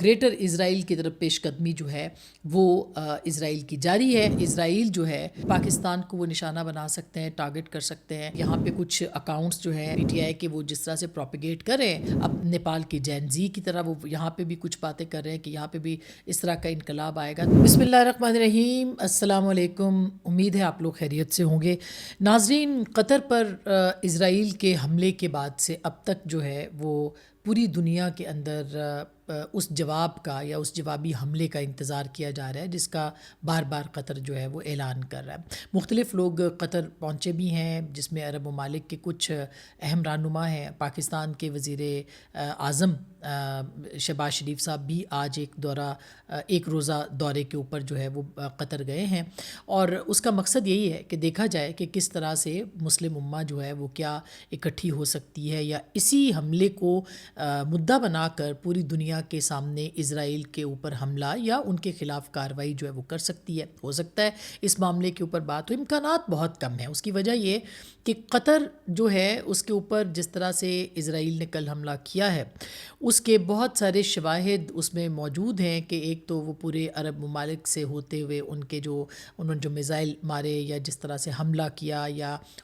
Greater اسرائیل کی طرف پیش قدمی جو ہے وہ اسرائیل کی جاری ہے. اسرائیل جو ہے پاکستان کو وہ نشانہ بنا سکتے ہیں, ٹارگٹ کر سکتے ہیں. یہاں پہ کچھ اکاؤنٹس جو ہیں پی ٹی آئی کے وہ جس طرح سے پروپیگیٹ کر رہے ہیں, اب نیپال کی جینزی کی طرح وہ یہاں پہ بھی کچھ باتیں کر رہے ہیں کہ یہاں پہ بھی اس طرح کا انقلاب آئے گا. بسم اللہ الرحمن الرحیم. السلام علیکم. امید ہے آپ لوگ خیریت سے ہوں گے. ناظرین, قطر پر اسرائیل کے حملے کے بعد سے اب تک جو ہے وہ پوری دنیا کے اندر اس جواب کا یا اس جوابی حملے کا انتظار کیا جا رہا ہے, جس کا بار بار قطر جو ہے وہ اعلان کر رہا ہے. مختلف لوگ قطر پہنچے بھی ہیں, جس میں عرب ممالک کے کچھ اہم رہنما ہیں. پاکستان کے وزیر اعظم شہباز شریف صاحب بھی آج ایک روزہ دورے کے اوپر جو ہے وہ قطر گئے ہیں, اور اس کا مقصد یہی ہے کہ دیکھا جائے کہ کس طرح سے مسلم امہ جو ہے وہ کیا اکٹھی ہو سکتی ہے, یا اسی حملے کو مدعا بنا کر پوری دنیا کے سامنے اسرائیل کے اوپر حملہ یا ان کے خلاف کارروائی جو ہے وہ کر سکتی ہے. ہو سکتا ہے اس معاملے کے اوپر بات ہو. امکانات بہت کم ہیں. اس کی وجہ یہ کہ قطر جو ہے اس کے اوپر جس طرح سے اسرائیل نے کل حملہ کیا ہے, اس کے بہت سارے شواہد اس میں موجود ہیں کہ ایک تو وہ پورے عرب ممالک سے ہوتے ہوئے انہوں نے جو میزائل مارے یا جس طرح سے حملہ کیا,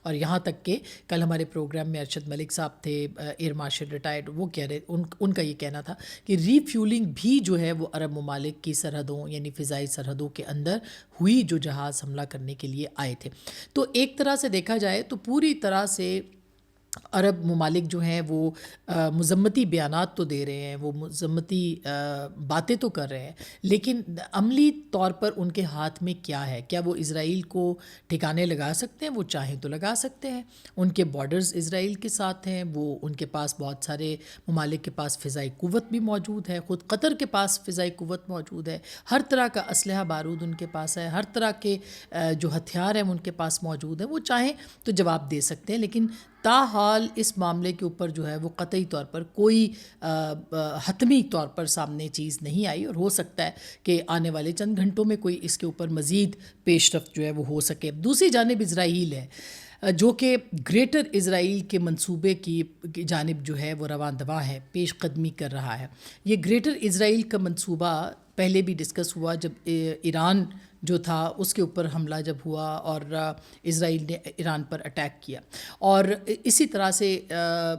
اور یہاں تک کہ کل ہمارے پروگرام میں ارشد ملک صاحب تھے, ایئر مارشل ریٹائرڈ, وہ کہہ رہے ان کا یہ کہنا تھا کہ ری فیولنگ بھی جو ہے وہ عرب ممالک کی سرحدوں یعنی فضائی سرحدوں کے اندر ہوئی جو جہاز حملہ کرنے کے لیے آئے تھے. تو ایک طرح سے دیکھا جائے تو پوری طرح سے عرب ممالک جو ہیں وہ مذمتی بیانات تو دے رہے ہیں, وہ مذمتی باتیں تو کر رہے ہیں, لیکن عملی طور پر ان کے ہاتھ میں کیا ہے؟ کیا وہ اسرائیل کو ٹھکانے لگا سکتے ہیں؟ وہ چاہیں تو لگا سکتے ہیں. ان کے بارڈرز اسرائیل کے ساتھ ہیں, وہ ان کے پاس بہت سارے ممالک کے پاس فضائی قوت بھی موجود ہے, خود قطر کے پاس فضائی قوت موجود ہے, ہر طرح کا اسلحہ بارود ان کے پاس ہے, ہر طرح کے جو ہتھیار ہیں ان کے پاس موجود ہیں. وہ چاہیں تو جواب دے سکتے ہیں, لیکن تاحال اس معاملے کے اوپر جو ہے وہ قطعی طور پر کوئی حتمی طور پر سامنے چیز نہیں آئی, اور ہو سکتا ہے کہ آنے والے چند گھنٹوں میں کوئی اس کے اوپر مزید پیش رفت جو ہے وہ ہو سکے. دوسری جانب اسرائیل ہے جو کہ گریٹر اسرائیل کے منصوبے کی جانب جو ہے وہ رواں دواں ہے, پیش قدمی کر رہا ہے. یہ گریٹر اسرائیل کا منصوبہ پہلے بھی ڈسکس ہوا جب ایران جو تھا اس کے اوپر حملہ جب ہوا اور اسرائیل نے ایران پر اٹیک کیا, اور اسی طرح سے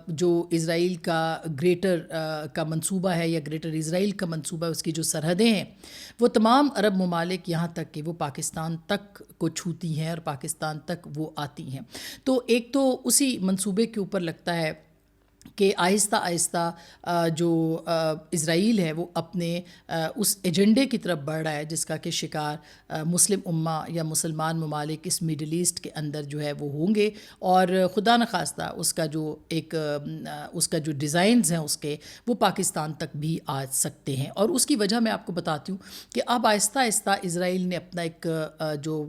جو اسرائیل کا گریٹر کا منصوبہ ہے یا گریٹر اسرائیل کا منصوبہ, اس کی جو سرحدیں ہیں وہ تمام عرب ممالک یہاں تک کہ وہ پاکستان تک کو چھوتی ہیں اور پاکستان تک وہ آتی ہیں. تو ایک تو اسی منصوبے کے اوپر لگتا ہے کہ آہستہ آہستہ جو اسرائیل ہے وہ اپنے اس ایجنڈے کی طرف بڑھ رہا ہے جس کا کہ شکار مسلم امہ یا مسلمان ممالک اس میڈل ایسٹ کے اندر جو ہے وہ ہوں گے, اور خدا نخواستہ اس کا جو ڈیزائنز ہیں اس کے وہ پاکستان تک بھی آ سکتے ہیں. اور اس کی وجہ میں آپ کو بتاتی ہوں کہ اب آہستہ آہستہ اسرائیل نے اپنا ایک جو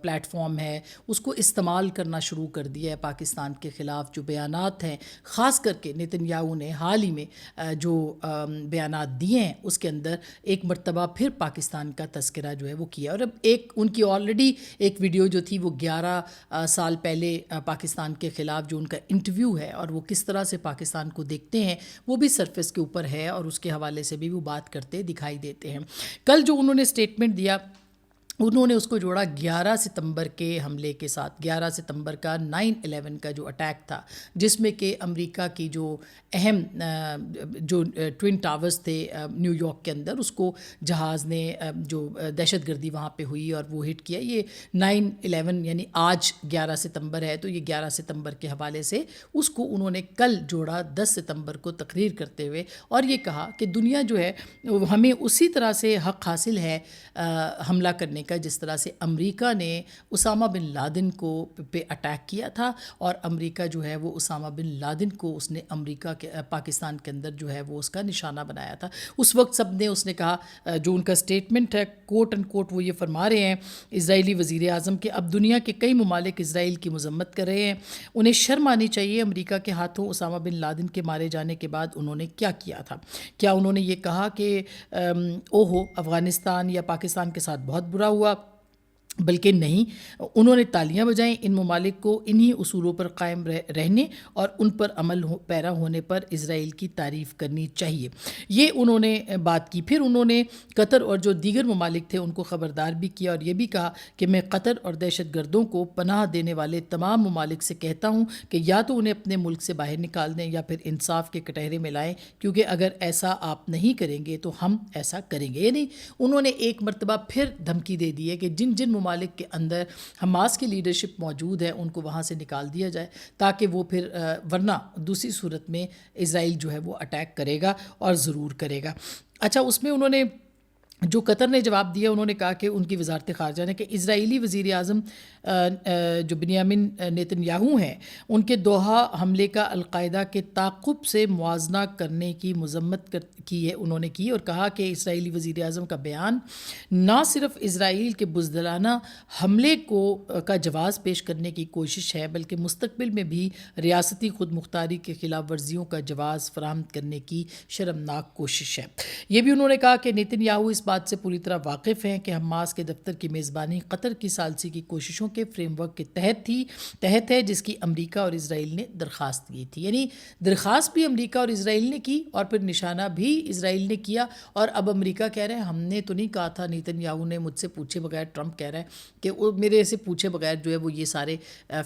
پلیٹ فارم ہے اس کو استعمال کرنا شروع کر دیا ہے پاکستان کے خلاف. جو بیانات ہیں خاص کر کے نیتن یاہو نے حال ہی میں جو بیانات دیے ہیں اس کے اندر ایک مرتبہ پھر پاکستان کا تذکرہ جو ہے وہ کیا, اور اب ان کی آلریڈی ایک ویڈیو جو تھی وہ 11 سال پہلے پاکستان کے خلاف جو ان کا انٹرویو ہے اور وہ کس طرح سے پاکستان کو دیکھتے ہیں وہ بھی سرفیس کے اوپر ہے, اور اس کے حوالے سے بھی وہ بات کرتے دکھائی دیتے ہیں. کل جو انہوں نے اسٹیٹمنٹ دیا انہوں نے اس کو جوڑا 11 ستمبر کے حملے کے ساتھ. 11 ستمبر کا 9/11 کا جو اٹیک تھا جس میں کہ امریکہ کی جو اہم جو ٹوئن ٹاورز تھے نیو یارک کے اندر, اس کو جہاز نے جو دہشت گردی وہاں پہ ہوئی اور وہ ہٹ کیا. یہ 9/11 یعنی آج 11 ستمبر ہے, تو یہ 11 ستمبر کے حوالے سے اس کو انہوں نے کل جوڑا 10 ستمبر کو تقریر کرتے ہوئے, اور یہ کہا کہ دنیا جو ہے ہمیں اسی طرح سے حق حاصل ہے حملہ کرنے کا جس طرح سے امریکہ نے اسامہ بن لادن کو پہ اٹیک کیا تھا, اور امریکہ جو ہے وہ اسامہ بن لادن کو اس نے امریکہ کے پاکستان کے اندر جو ہے وہ اس کا نشانہ بنایا تھا. اس وقت سب نے اس نے کہا جو ان کا اسٹیٹمنٹ ہے کوٹ ان کوٹ وہ یہ فرما رہے ہیں اسرائیلی وزیر اعظم کہ اب دنیا کے کئی ممالک اسرائیل کی مذمت کر رہے ہیں, انہیں شرم آنی چاہیے. امریکہ کے ہاتھوں اسامہ بن لادن کے مارے جانے کے بعد انہوں نے کیا کیا تھا؟ کیا انہوں نے یہ کہا کہ اوہو افغانستان یا پاکستان کے ساتھ بہت برا ہوا؟ بلکہ نہیں، انہوں نے تالیاں بجائیں ان ممالک کو انہی اصولوں پر قائم رہنے اور ان پر عمل پیرا ہونے پر اسرائیل کی تعریف کرنی چاہیے، یہ انہوں نے بات کی۔ پھر انہوں نے قطر اور جو دیگر ممالک تھے ان کو خبردار بھی کیا اور یہ بھی کہا کہ میں قطر اور دہشت گردوں کو پناہ دینے والے تمام ممالک سے کہتا ہوں کہ یا تو انہیں اپنے ملک سے باہر نکال دیں یا پھر انصاف کے کٹہرے میں لائیں، کیونکہ اگر ایسا آپ نہیں کریں گے تو ہم ایسا کریں گے۔ یعنی انہوں نے ایک مرتبہ پھر دھمکی دے دی ہے کہ جن جن ممالک کے اندر حماس کی لیڈرشپ موجود ہے ان کو وہاں سے نکال دیا جائے، تاکہ وہ پھر ورنہ دوسری صورت میں اسرائیل جو ہے وہ اٹیک کرے گا اور ضرور کرے گا۔ اچھا، اس میں انہوں نے جو قطر نے جواب دیا، انہوں نے کہا کہ ان کی وزارت خارجہ نے کہ اسرائیلی وزیر اعظم جو بنیامین نیتن یاہو ہیں ان کے دوحہ حملے کا القاعدہ کے تعاقب سے موازنہ کرنے کی مذمت کی ہے، انہوں نے کی اور کہا کہ اسرائیلی وزیر اعظم کا بیان نہ صرف اسرائیل کے بزدلانہ حملے کا جواز پیش کرنے کی کوشش ہے بلکہ مستقبل میں بھی ریاستی خود مختاری کے خلاف ورزیوں کا جواز فراہم کرنے کی شرمناک کوشش ہے۔ یہ بھی انہوں نے کہا کہ نیتن یاہو اس بات سے پوری طرح واقف ہیں کہ حماس کے دفتر کی میزبانی قطر کی ثالثی کی کوششوں کے فریم ورک کے تحت ہے، جس کی امریکہ اور اسرائیل نے درخواست کی تھی۔ یعنی درخواست بھی امریکہ اور اسرائیل نے کی اور پھر نشانہ بھی اسرائیل نے کیا، اور اب امریکہ کہہ رہے ہیں ہم نے تو نہیں کہا تھا، نیتن یاہو نے مجھ سے پوچھے بغیر، ٹرمپ کہہ رہا ہے کہ وہ میرے سے پوچھے بغیر جو ہے وہ یہ سارے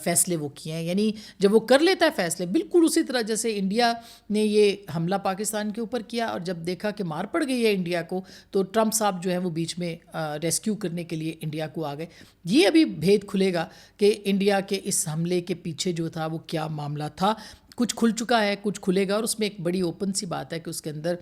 فیصلے وہ کیے ہیں۔ یعنی جب وہ کر لیتا ہے فیصلے بالکل اسی طرح جیسے انڈیا نے یہ حملہ پاکستان کے اوپر کیا اور جب دیکھا کہ مار پڑ گئی ہے انڈیا کو تو ٹرمپ صاحب جو ہیں وہ بیچ میں ریسکیو کرنے کے لیے انڈیا کو آ گئے۔ یہ ابھی بھید کھلے گا کہ انڈیا کے اس حملے کے پیچھے جو تھا وہ کیا معاملہ تھا، کچھ کھل چکا ہے، کچھ کھلے گا، اور اس میں ایک بڑی اوپن سی بات ہے کہ اس کے اندر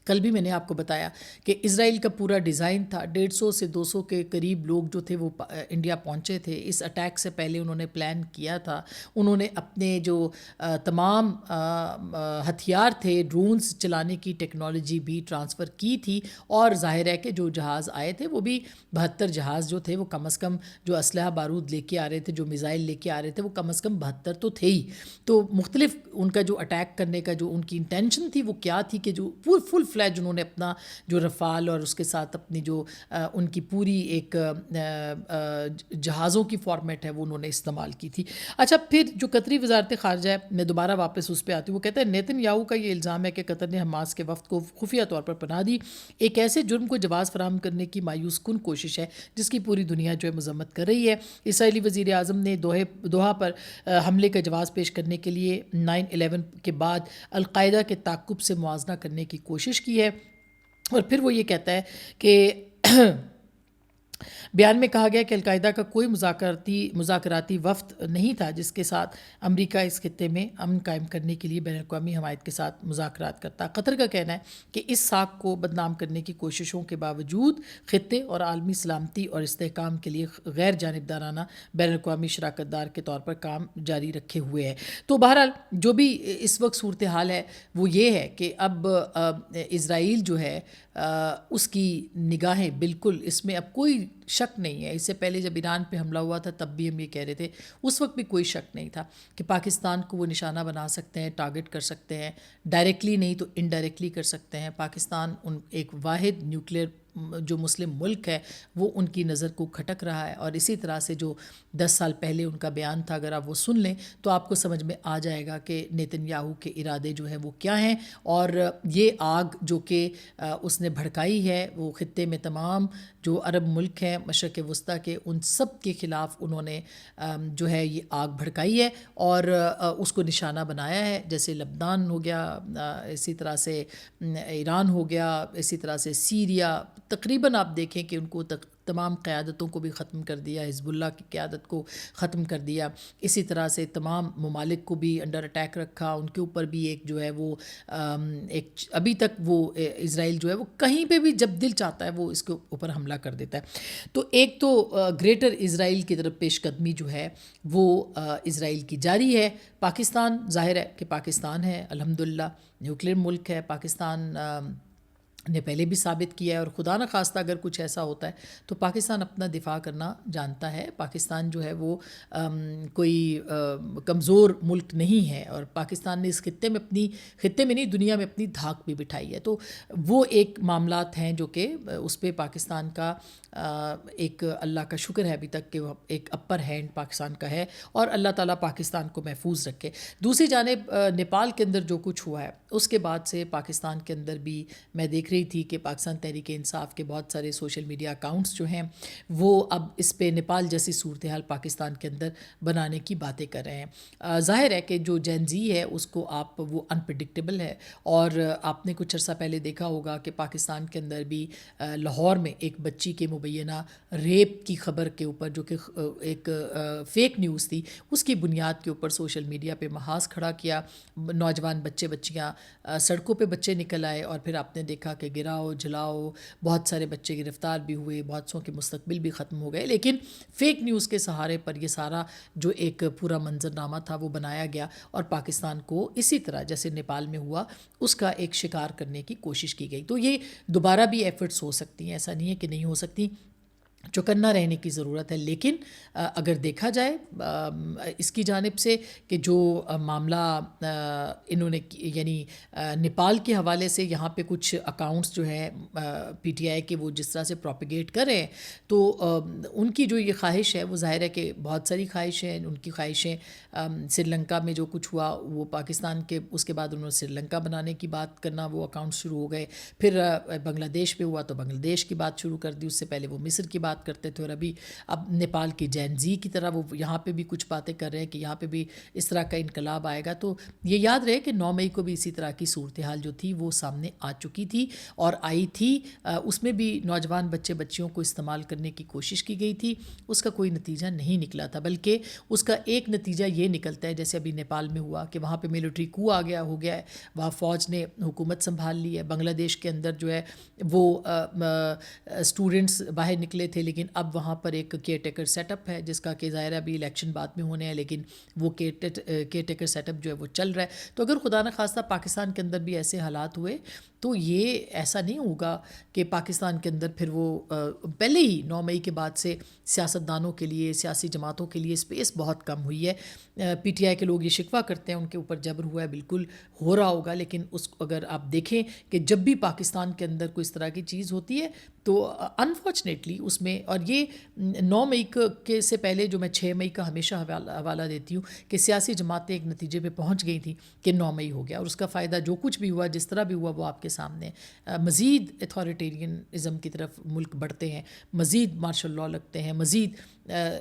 کل بھی میں نے آپ کو بتایا کہ اسرائیل کا پورا ڈیزائن تھا، 150 سے 200 کے قریب لوگ جو تھے وہ انڈیا پہنچے تھے، اس اٹیک سے پہلے انہوں نے پلان کیا تھا، انہوں نے اپنے جو تمام ہتھیار تھے، ڈرونز چلانے کی ٹیکنالوجی بھی ٹرانسفر کی تھی، اور ظاہر ہے کہ جو جہاز آئے تھے وہ بھی 72 جہاز جو تھے وہ کم از کم جو اسلحہ بارود لے کے آ رہے تھے، جو میزائل لے کے آ رہے تھے وہ کم از کم 72 تو تھے ہی۔ تو مختلف ان کا جو اٹیک کرنے کا جو ان کی انٹینشن تھی وہ کیا تھی کہ جو فل فلیج انہوں نے اپنا جو رفال اور اس کے ساتھ اپنی جو ان کی پوری ایک جہازوں کی فارمیٹ ہے وہ انہوں نے استعمال کی تھی۔ اچھا، پھر جو قطری وزارت خارجہ ہے، میں دوبارہ واپس اس پہ آتی ہوں، وہ کہتا ہے نیتن یاہو کا یہ الزام ہے کہ قطر نے حماس کے وفد کو خفیہ طور پر پناہ دی، ایک ایسے جرم کو جواز فراہم کرنے کی مایوس کن کوشش ہے جس کی پوری دنیا جو ہے مذمت کر رہی ہے۔ اسرائیلی وزیر اعظم نے دوحہ پر حملے کا جواز پیش کرنے کے لیے 9/11 کے بعد القاعدہ کے تعاقب سے موازنہ کرنے کی کوشش کی ہے، اور پھر وہ یہ کہتا ہے کہ بیان میں کہا گیا کہ القاعدہ کا کوئی مذاکراتی وفد نہیں تھا جس کے ساتھ امریکہ اس خطے میں امن قائم کرنے کے لیے بین الاقوامی حمایت کے ساتھ مذاکرات کرتا۔ قطر کا کہنا ہے کہ اس ساکھ کو بدنام کرنے کی کوششوں کے باوجود خطے اور عالمی سلامتی اور استحکام کے لیے غیر جانبدارانہ بین الاقوامی شراکت دار کے طور پر کام جاری رکھے ہوئے ہے۔ تو بہرحال جو بھی اس وقت صورتحال ہے وہ یہ ہے کہ اب اسرائیل جو ہے اس کی نگاہیں بالکل اس میں اب کوئی شک نہیں ہے۔ اس سے پہلے جب ایران پہ حملہ ہوا تھا تب بھی ہم یہ کہہ رہے تھے، اس وقت بھی کوئی شک نہیں تھا کہ پاکستان کو وہ نشانہ بنا سکتے ہیں، ٹارگٹ کر سکتے ہیں، ڈائریکٹلی نہیں تو انڈائریکٹلی کر سکتے ہیں۔ پاکستان ایک واحد نیوکلیئر جو مسلم ملک ہے وہ ان کی نظر کو کھٹک رہا ہے، اور اسی طرح سے جو 10 سال پہلے ان کا بیان تھا اگر آپ وہ سن لیں تو آپ کو سمجھ میں آ جائے گا کہ نیتن یاہو کے ارادے جو ہیں وہ کیا ہیں، اور یہ آگ جو کہ اس نے بھڑکائی ہے وہ خطے میں تمام جو عرب ملک ہیں مشرق وسطیٰ کے ان سب کے خلاف انہوں نے جو ہے یہ آگ بھڑکائی ہے اور اس کو نشانہ بنایا ہے، جیسے لبنان ہو گیا، اسی طرح سے ایران ہو گیا، اسی طرح سے سیریا، تقریباً آپ دیکھیں کہ ان کو تمام قیادتوں کو بھی ختم کر دیا، حزب اللہ کی قیادت کو ختم کر دیا، اسی طرح سے تمام ممالک کو بھی انڈر اٹیک رکھا، ان کے اوپر بھی ایک جو ہے وہ ایک ابھی تک وہ اسرائیل جو ہے وہ کہیں پہ بھی جب دل چاہتا ہے وہ اس کے اوپر حملہ کر دیتا ہے۔ تو ایک تو گریٹر اسرائیل کی طرف پیش قدمی جو ہے وہ اسرائیل کی جاری ہے۔ پاکستان ظاہر ہے کہ پاکستان ہے، الحمدللہ نیوکلیئر ملک ہے پاکستان، نے پہلے بھی ثابت کیا ہے، اور خدا نخواستہ اگر کچھ ایسا ہوتا ہے تو پاکستان اپنا دفاع کرنا جانتا ہے. پاکستان جو ہے وہ کوئی کمزور ملک نہیں ہے، اور پاکستان نے اس خطے میں نہیں، دنیا میں اپنی دھاک بھی بٹھائی ہے. تو وہ ایک معاملات ہیں جو کہ اس پہ پاکستان کا ایک اللہ کا شکر ہے ابھی تک کہ وہ ایک اپر ہینڈ پاکستان کا ہے، اور اللہ تعالیٰ پاکستان کو محفوظ رکھے. دوسری جانب نیپال کے اندر جو کچھ ہوا ہے اس کے بعد سے پاکستان کے اندر بھی میں دیکھ رہی تھی کہ پاکستان تحریک انصاف کے بہت سارے سوشل میڈیا اکاؤنٹس جو ہیں وہ اب اس پہ نیپال جیسی صورتحال پاکستان کے اندر بنانے کی باتیں کر رہے ہیں. ظاہر ہے کہ جو جین زی ہے اس کو وہ انپریڈکٹیبل ہے، اور آپ نے کچھ عرصہ پہلے دیکھا ہوگا کہ پاکستان کے اندر بھی لاہور میں ایک بچی کے مبینہ ریپ کی خبر کے اوپر، جو کہ ایک فیک نیوز تھی، اس کی بنیاد کے اوپر سوشل میڈیا پہ محاذ کھڑا کیا. نوجوان بچیاں سڑکوں پہ بچے نکل آئے، اور پھر آپ نے دیکھا کہ گراؤ جلاؤ، بہت سارے بچے گرفتار بھی ہوئے، بہت سو کے مستقبل بھی ختم ہو گئے. لیکن فیک نیوز کے سہارے پر یہ سارا جو ایک پورا منظرنامہ تھا وہ بنایا گیا، اور پاکستان کو اسی طرح جیسے نیپال میں ہوا اس کا ایک شکار کرنے کی کوشش کی گئی. تو یہ دوبارہ بھی ایفرٹس ہو سکتی ہیں، ایسا نہیں ہے کہ نہیں ہو سکتی، چوکنا رہنے کی ضرورت ہے. لیکن اگر دیکھا جائے اس کی جانب سے کہ جو معاملہ انہوں نے یعنی نیپال کے حوالے سے یہاں پہ کچھ اکاؤنٹس جو ہیں پی ٹی آئی کے وہ جس طرح سے پروپیگیٹ کر رہے ہیں، تو ان کی جو یہ خواہش ہے وہ ظاہر ہے کہ بہت ساری خواہشیں، ان کی خواہشیں سری لنکا میں جو کچھ ہوا وہ پاکستان کے، اس کے بعد انہوں نے سری لنکا بنانے کی بات کرنا، وہ اکاؤنٹ شروع ہو گئے. پھر بنگلہ دیش پہ ہوا تو بنگلہ دیش کی بات شروع کر دی، اس سے پہلے وہ مصر کی بات کرتے تھے، اور اب نیپال کی جین زی کی طرح وہ یہاں پہ بھی کچھ باتیں کر رہے ہیں کہ یہاں پہ بھی اس طرح کا انقلاب آئے گا. تو یہ یاد رہے کہ 9 مئی کو بھی اسی طرح کی صورتحال جو تھی وہ سامنے آ چکی تھی اور آئی تھی. اس میں بھی نوجوان بچیوں کو استعمال کرنے کی کوشش کی گئی تھی. اس کا کوئی نتیجہ نہیں نکلا تھا، بلکہ اس کا ایک نتیجہ یہ نکلتا ہے جیسے ابھی نیپال میں ہوا کہ وہاں پہ ملٹری کو ہو گیا ہے، وہاں فوج نے حکومت سنبھال لی ہے. بنگلہ دیش کے اندر جو ہے وہ اسٹوڈنٹس باہر نکلے تھے، لیکن اب وہاں پر ایک کیئر ٹیکر سیٹ اپ ہے جس کا کہ ظاہر ابھی الیکشن بعد میں ہونے ہیں، لیکن وہ کیئر ٹیکر سیٹ اپ جو ہے وہ چل رہا ہے. تو اگر خدا نخواستہ پاکستان کے اندر بھی ایسے حالات ہوئے تو یہ ایسا نہیں ہوگا کہ پاکستان کے اندر پھر وہ پہلے ہی 9 مئی کے بعد سے سیاستدانوں کے لیے، سیاسی جماعتوں کے لیے سپیس بہت کم ہوئی ہے. پی ٹی آئی کے لوگ یہ شکوہ کرتے ہیں ان کے اوپر جبر ہوا ہے، بالکل ہو رہا ہوگا، لیکن اس اگر آپ دیکھیں کہ جب بھی پاکستان کے اندر کوئی اس طرح کی چیز ہوتی ہے تو انفارچونیٹلی اس میں، اور یہ 9 مئی کے سے پہلے جو میں 6 مئی کا ہمیشہ حوالہ دیتی ہوں کہ سیاسی جماعتیں ایک نتیجے پہ پہنچ گئی تھیں کہ 9 مئی ہو گیا، اور اس کا فائدہ جو کچھ بھی ہوا، جس طرح بھی ہوا، وہ آپ کے سامنے. مزید اتھارٹیرینزم کی طرف ملک بڑھتے ہیں، مزید مارشل لاء لگتے ہیں، مزید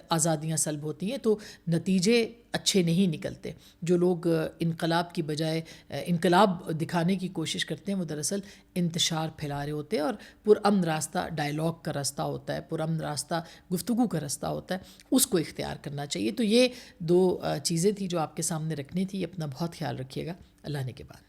آزادیاں سلب ہوتی ہیں، تو نتیجے اچھے نہیں نکلتے. جو لوگ انقلاب کی بجائے انقلاب دکھانے کی کوشش کرتے ہیں وہ دراصل انتشار پھیلا رہے ہوتے ہیں، اور پرامن راستہ ڈائلاگ کا راستہ ہوتا ہے، پرامن راستہ گفتگو کا راستہ ہوتا ہے، اس کو اختیار کرنا چاہیے. تو یہ 2 چیزیں تھی جو آپ کے سامنے رکھنی تھی. اپنا بہت خیال رکھیے گا. اللہ نے کے بعد.